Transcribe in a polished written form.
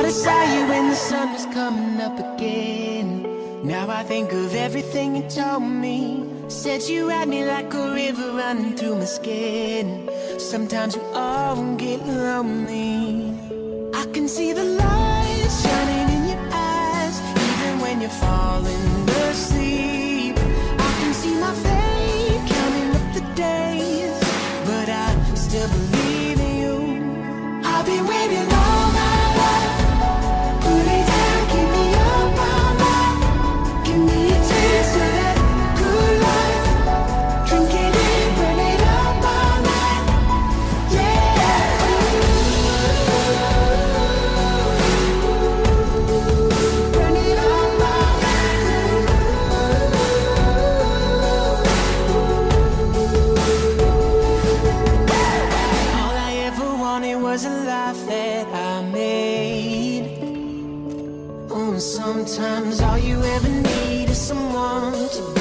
Thought I saw you when the sun was coming up again. Now I think of everything you told me. Said you had me like a river running through my skin. Sometimes we all get lonely. I can see the light shining in your eyes, even when you're falling asleep. I can see my fate counting up the days, but I still believe in you. I've been waiting all my life. Put it down, keep me up all night. Give me a taste of that good life. Drink it in, burn it up all night. Yeah. Burn it up all night. All I ever wanted was a life that I made. Oh, sometimes all you ever need is someone to